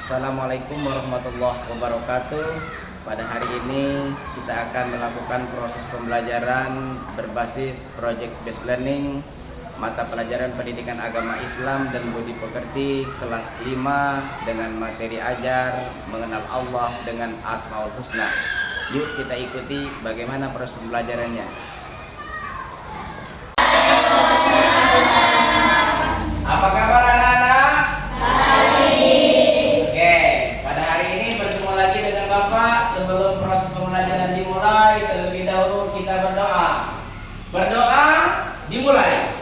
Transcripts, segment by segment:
Assalamualaikum warahmatullahi wabarakatuh. Pada hari ini kita akan melakukan proses pembelajaran berbasis Project Based Learning mata pelajaran pendidikan agama Islam dan budi pekerti kelas 5 dengan materi ajar mengenal Allah dengan Asmaul Husna. Yuk kita ikuti bagaimana proses pembelajarannya. Apa kabar anak-anak? Sebelum proses pembelajaran dimulai, terlebih dahulu kita berdoa. Berdoa dimulai.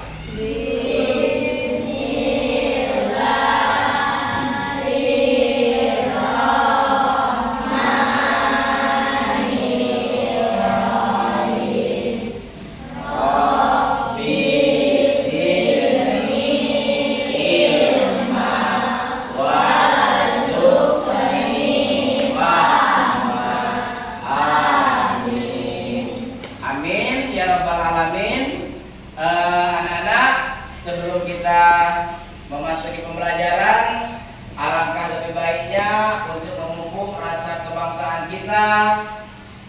Anak-anak, sebelum kita memasuki pembelajaran, alangkah lebih baiknya untuk memupuk rasa kebangsaan kita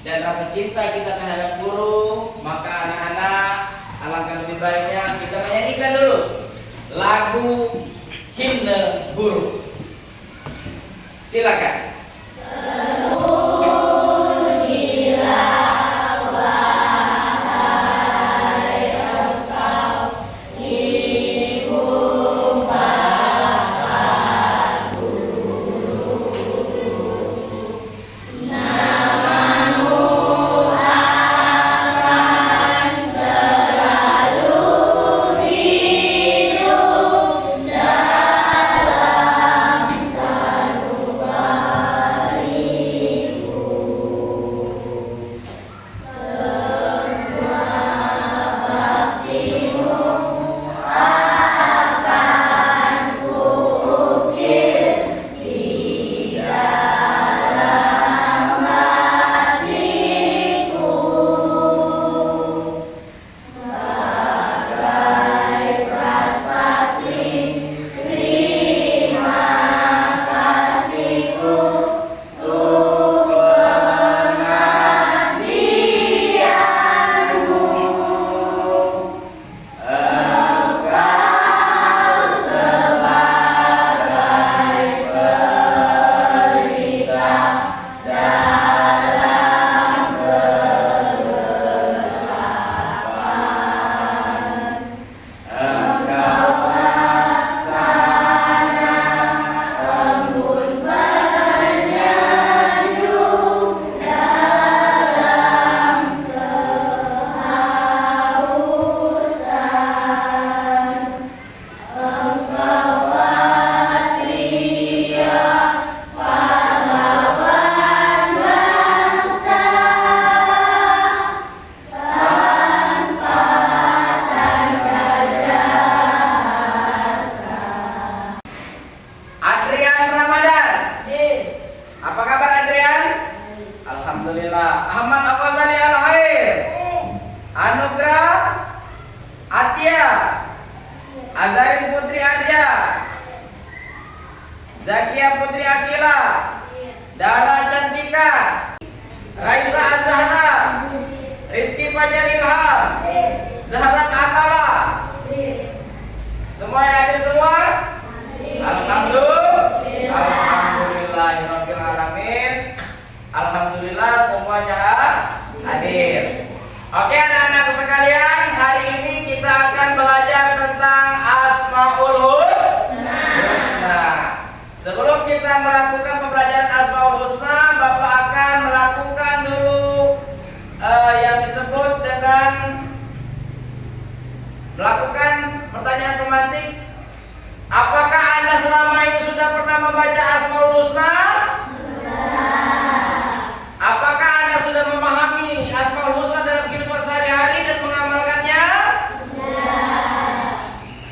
dan rasa cinta kita terhadap guru. Maka anak-anak, alangkah lebih baiknya kita menyanyikan dulu lagu himne guru. Silakan. Alhamdulillah. Ahmad Al-Ghazali Al-Khair, Anugrah Atia, Azarin Putri Arja, Zakia Putri Akila, Dara Cantika, Raisa Az-Zahra, Rizky Fajar Ilham, Zahran Atala. Semua yang hadir semua? Alhamdulillahirabbil alamin. Alhamdulillah semuanya hadir. Oke anak-anakku sekalian, hari ini kita akan belajar tentang Asmaul Husna. Sebelum kita melakukan pembelajaran Asmaul Husna, Bapak akan melakukan dulu yang disebut dengan melakukan pertanyaan pemantik. Apakah Anda selama ini sudah pernah membaca Asmaul Husna? Apakah Anda sudah memahami Asmaul Husna dalam kehidupan sehari-hari dan mengamalkannya?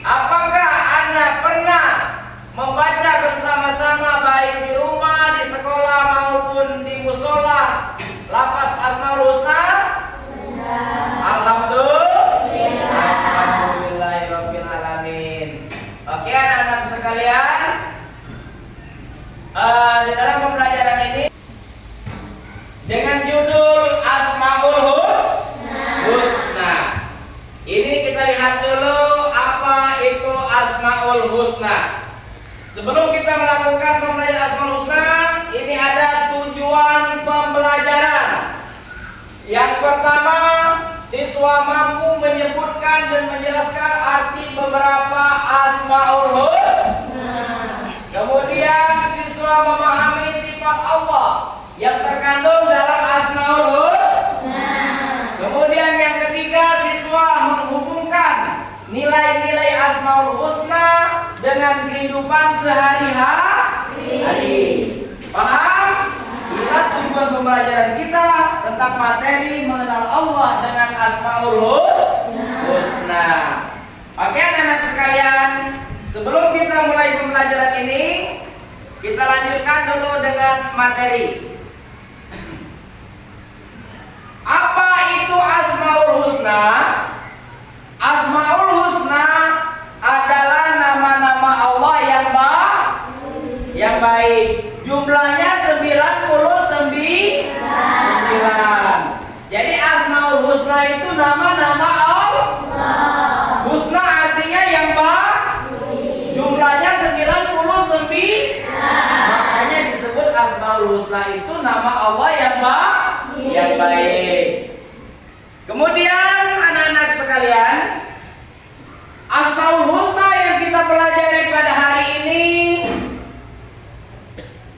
Apakah Anda pernah membaca bersama-sama baik di rumah, di sekolah maupun di musola lafaz Asmaul Husna? Alhamdulillahirabbil alamin. Oke anak-anak sekalian, dalam pembelajaran ini dengan judul Asmaul Husna. Ini kita lihat dulu apa itu Asmaul Husna. Sebelum kita melakukan pembelajaran Asmaul Husna, ini ada tujuan pembelajaran. Yang pertama, siswa mampu menyebutkan dan menjelaskan arti beberapa Asmaul Husna. Kemudian siswa memahami sifat Allah yang terkandung dalam Asmaul Husna. Kemudian yang ketiga, siswa menghubungkan nilai-nilai Asmaul Husna dengan kehidupan sehari-hari. Paham? Inilah tujuan pembelajaran kita tentang materi mengenal Allah dengan Asmaul Husna. Oke anak-anak sekalian, sebelum kita mulai pembelajaran ini, kita lanjutkan dulu dengan materi. Apa itu Asmaul Husna? Asmaul Husna adalah nama-nama Allah yang baik. Jumlahnya 99. Jadi Asmaul Husna itu nama-nama Allah. Husna artinya yang baik. Jumlahnya 99. Makanya disebut Asmaul Husna itu nama Allah yang baik. Kemudian anak-anak sekalian, Asmaul Husna yang kita pelajari pada hari ini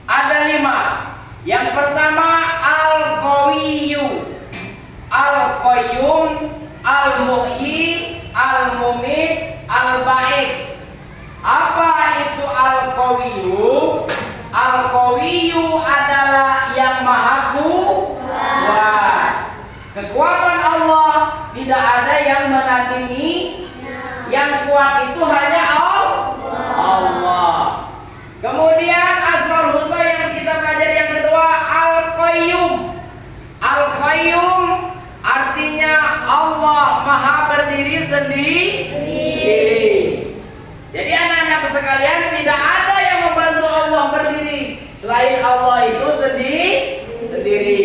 ada 5. Yang pertama Al-Qawiyyu, Al-Qayyum, Al-Muhyi, Al-Mumit, Al-Ba'its. Apa itu Al-Qawiyyu? Al-Qawiyyu adalah yang maha kuat. Kekuatan Allah tidak ada yang menandingi. Yang kuat itu hanya Allah. Kemudian Asmaul Husna yang kita pelajari yang kedua Al-Qayyum. Al-Qayyum artinya Allah maha berdiri sendiri. Jadi anak-anak sekalian, tidak ada yang membantu Allah berdiri selain Allah itu sendiri.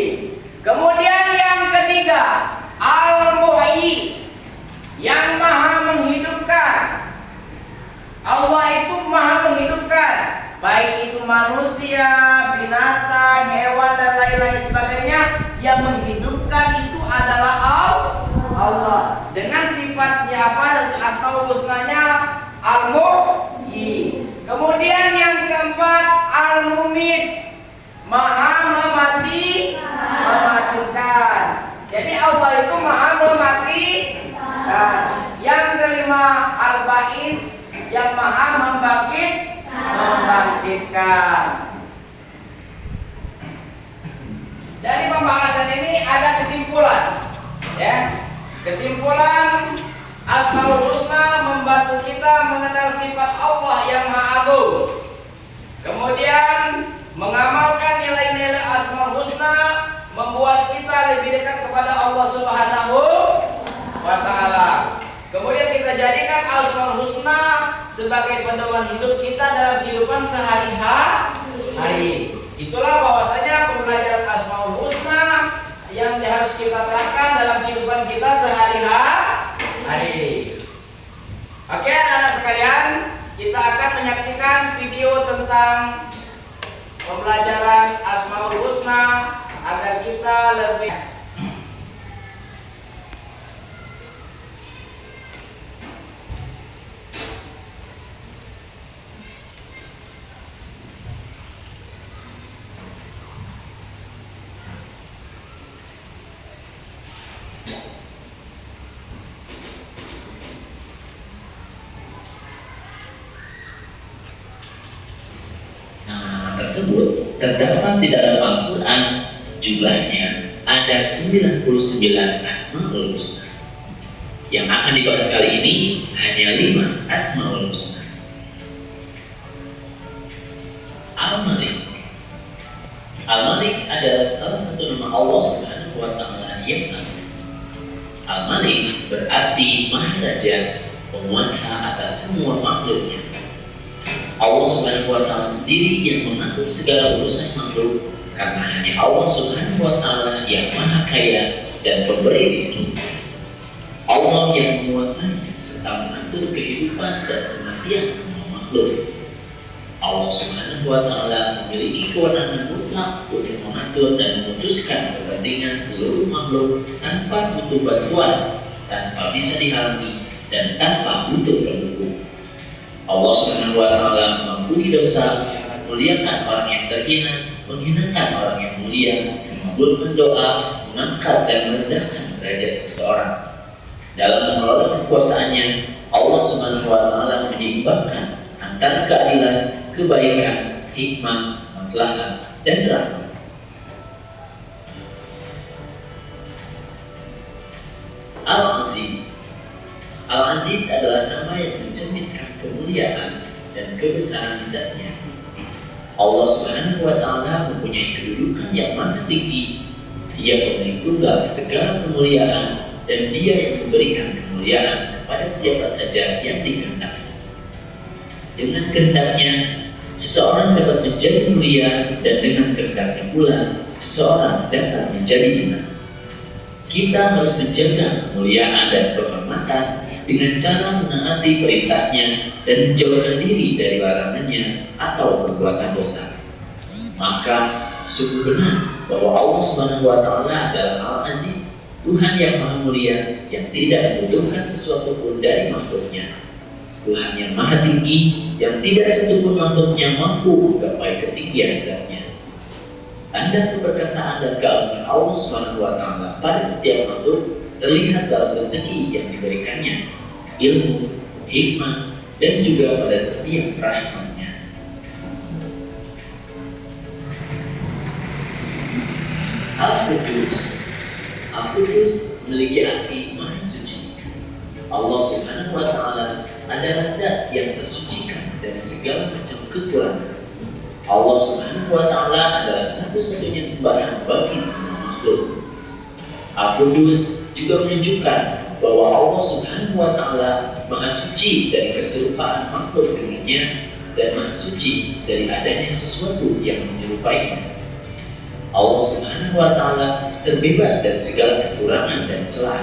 Kemudian yang ketiga Al-Muhyi, yang maha menghidupkan. Allah itu maha menghidupkan, baik itu manusia, binatang, hewan dan lain-lain sebagainya. Yang menghidupkan itu adalah Allah. Dengan sifatnya apa? Dan Asmaul Husnanya Al-Muhyi. Kemudian yang keempat Al-Mumit, maha mematikan. Jadi Allah itu maha mematikan. Yang kelima Al-Ba'its, yang maha membangkitkan. Dari pembahasan ini ada kesimpulan, ya. Kesimpulan, Asmaul Husna membantu kita mengenal sifat Allah yang maha agung. Kemudian mengamalkan nilai-nilai Asmaul Husna membuat kita lebih dekat kepada Allah Subhanahu wa Ta'ala. Kemudian kita jadikan Asmaul Husna sebagai pedoman hidup kita dalam kehidupan sehari-hari. Itulah bahwasanya pembelajaran Asmaul Husna yang harus kita terapkan dalam kehidupan kita sehari-hari. Oke anak-anak sekalian, kita akan menyaksikan video tentang pembelajaran Asmaul Husna agar kita lebih tersebut terdapat di dalam Al-Quran. Jumlahnya ada 99 Asmaul Husna. Yang akan dibahas kali ini hanya 5 Asmaul Husna. Al-Malik. Al-Malik adalah salah satu nama Allah Subhanahu wa Ta'ala yang agung. Al-Malik berarti Maharaja, penguasa atas semua makhluknya. Allah Subhanahu wa Ta'ala sendiri yang mengatur segala urusan makhluk, karena hanya Allah Subhanahu wa Ta'ala yang maha kaya dan pemberi rezeki. Allah yang menguasai serta mengatur kehidupan dan kematian semua makhluk. Allah Subhanahu wa Ta'ala memiliki kewenangan mutlak untuk mengatur dan memutuskan kepentingan seluruh makhluk tanpa butuh bantuan, tanpa bisa dihalangi, dan tanpa butuh pendukung. Allah Subhanahu wa Ta'ala mengampuni dosa, memuliakan orang yang terhina, menghinakan orang yang mulia, mengabulkan doa, mengangkat dan merendahkan derajat seseorang. Dalam mengelola kekuasaannya, Allah Subhanahu wa Ta'ala menyeimbangkan antara keadilan, kebaikan, hikmah, maslahat, dan rahmat. Al-Aziz. Al-Aziz adalah nama yang mencerminkan kemuliaan dan kebesaran zatnya. Allah Subhanahu wa Ta'ala mempunyai kedudukan yang maha tinggi. Dia pemilik tunggal segala kemuliaan, dan Dia yang memberikan kemuliaan kepada siapa saja yang dikehendaki. Dengan kehendaknya, seseorang dapat menjadi mulia, dan dengan kehendaknya pula, seseorang dapat menjadi hina. Kita harus menjaga kemuliaan dan kehormatan dengan cara menaati perintahnya dan menjauhkan diri dari larangannya atau perbuatan dosa. Maka sungguh benar bahwa Allah Subhanahu wa Ta'ala adalah Al-Aziz, Tuhan yang maha mulia, yang tidak membutuhkan sesuatu pun dari makhluknya. Tuhan yang maha tinggi, yang tidak satupun makhluknya mampu menggapai ketinggian zatnya. Tanda keperkasaan dan keagungan Allah Subhanahu wa Ta'ala pada setiap makhluk terlihat dalam rezeki yang diberikannya, ilmu, hikmah, dan juga pada setiap rahmatnya. Al-Qudus. Al-Qudus memiliki arti maha suci. Allah Subhanahu wa Ta'ala adalah zat yang tersucikan dari segala macam kekurangan. Allah Subhanahu wa Ta'ala adalah satu-satunya sembahan bagi semua makhluk. Al-Qudus juga menunjukkan bahwa Allah Subhanahu wa Ta'ala maha suci dari keserupaan makhluk dengannya, dan maha suci dari adanya sesuatu yang menyerupainya. Allah Subhanahu wa Ta'ala terbebas dari segala kekurangan dan celah.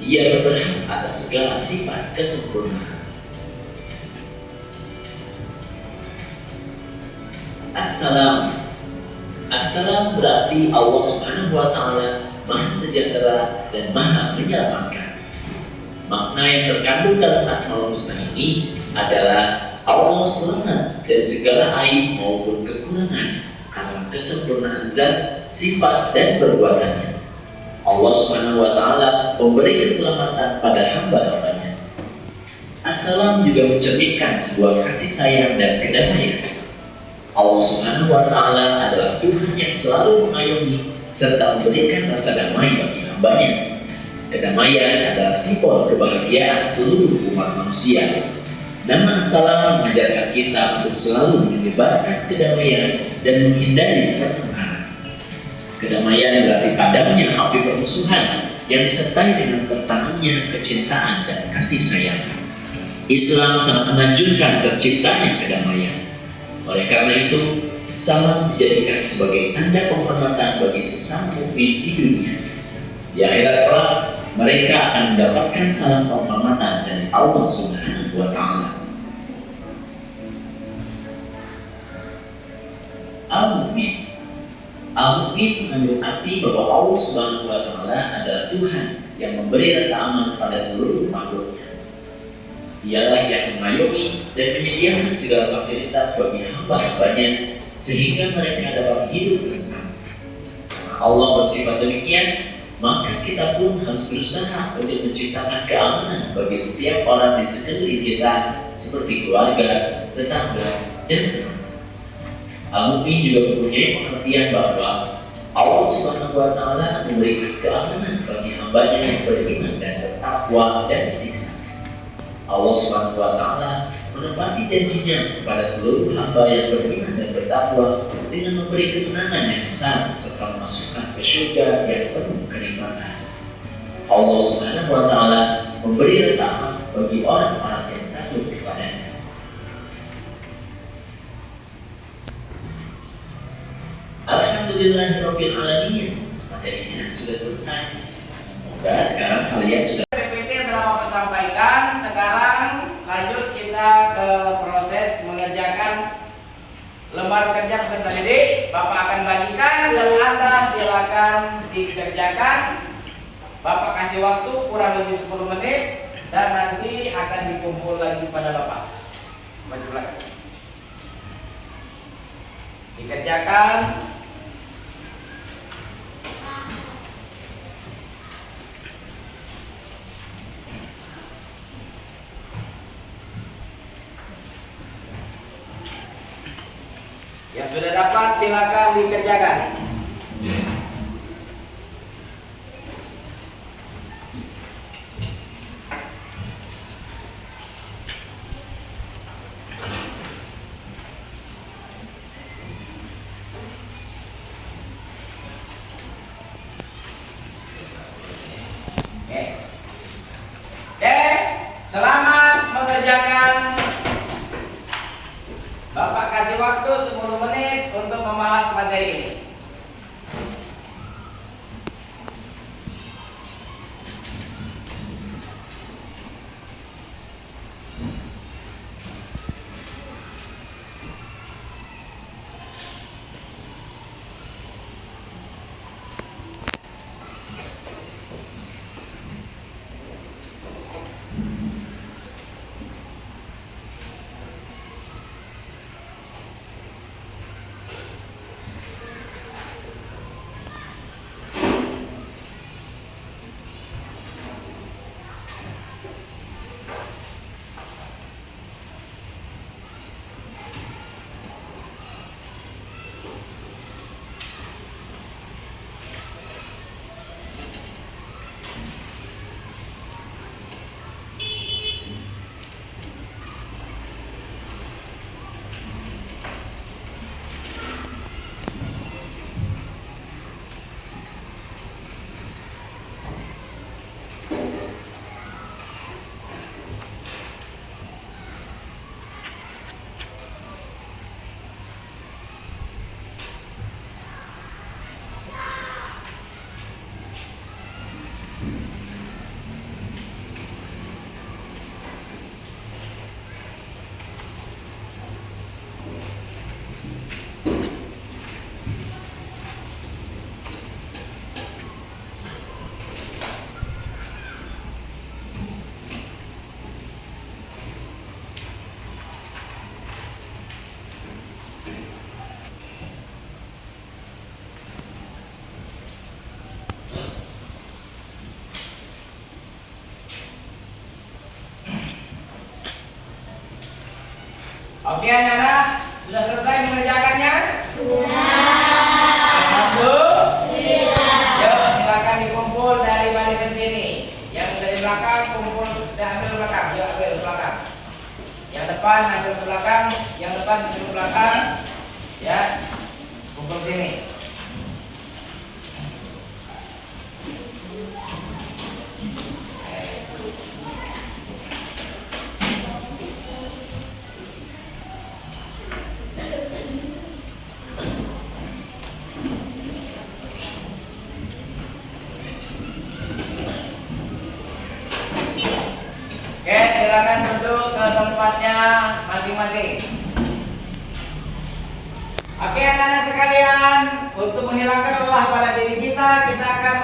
Dia berhak atas segala sifat kesempurnaan. Assalam. Assalam berarti Allah Subhanahu wa Ta'ala maha sejahtera dan maha menyelamatkan. Makna yang terkandung dalam Asmaul Husna ini adalah Allah selamat dari segala aib maupun kekurangan karena kesempurnaan zat, sifat, dan perbuatannya. Allah Subhanahu wa Ta'ala memberi keselamatan pada hamba-hambanya. Assalam juga mencerminkan sebuah kasih sayang dan kedamaian. Allah Subhanahu wa Ta'ala adalah Tuhan yang selalu mengayomi serta memberikan rasa damai bagi hambanya. Kedamaian adalah simbol kebahagiaan seluruh umat manusia. Nama Assalam mengajarkan kita untuk selalu menyebarkan kedamaian dan menghindari pertengkaran. Kedamaian berarti padamnya api permusuhan yang disertai dengan tertanamnya kecintaan dan kasih sayang. Islam sangat menganjurkan terciptanya kedamaian. Oleh karena itu, salam dijadikan sebagai tanda penghormatan bagi sesama mukmin di dunia. Di akhirat kelak, mereka akan mendapatkan salam penghormatan dari Allah Subhanahu wa Ta'ala. Al-Mu'min. Al-Mu'min mengandung arti bahwa Allah Subhanahu wa Ta'ala adalah Tuhan yang memberi rasa aman pada seluruh makhluknya. Dialah yang mengayomi dan menyediakan segala fasilitas bagi hamba-hambanya sehingga mereka dapat hidup tenang. Karena Allah bersifat demikian, maka kita pun harus berusaha untuk menciptakan keamanan bagi setiap orang di sekeliling kita, seperti keluarga, tetangga, dan teman. Al-Mu'min juga mempunyai pengertian bahwa Allah Subhanahu wa Ta'ala memberikan keamanan bagi hambanya yang beriman dan bertakwa dan disiksa. Allah Subhanahu wa Ta'ala menepati janjinya kepada seluruh hamba yang beriman dan bertakwa dengan memberi kemenangan yang besar serta memasukkan ke surga yang penuh kenikmatan. Allah Subhanahu wa Ta'ala memberi rasa aman bagi orang-orang yang takut kepadanya. Alhamdulillahirabbil alamin. Materinya sudah selesai. Semoga sekarang kalian sudah PPT yang telah Bapak sampaikan. Sekarang lanjut kita ke proses mengerjakan lembar kerja peserta didik. Bapak akan bagikan dan Anda silakan dikerjakan. Bapak kasih waktu kurang lebih 10 menit dan nanti akan dikumpul lagi pada Bapak. Maju belakang. Dikerjakan. Yang sudah dapat silakan dikerjakan. Oke, selamat mengerjakan. Bapak kasih waktu 10 menit untuk membahas materi ini. Oke anak-anak, sudah selesai mengerjakannya? Alhamdulillah. Yuk silakan dikumpul dari barisan sini. Yang dari belakang kumpul dan ambil belakang. Yuk ambil belakang. Yang depan ambil ke belakang, yang depan ambil ke belakang. Ya, kumpul sini. Silakan duduk ke tempatnya masing-masing. Oke anak-anak sekalian, untuk menghilangkan lelah pada diri kita akan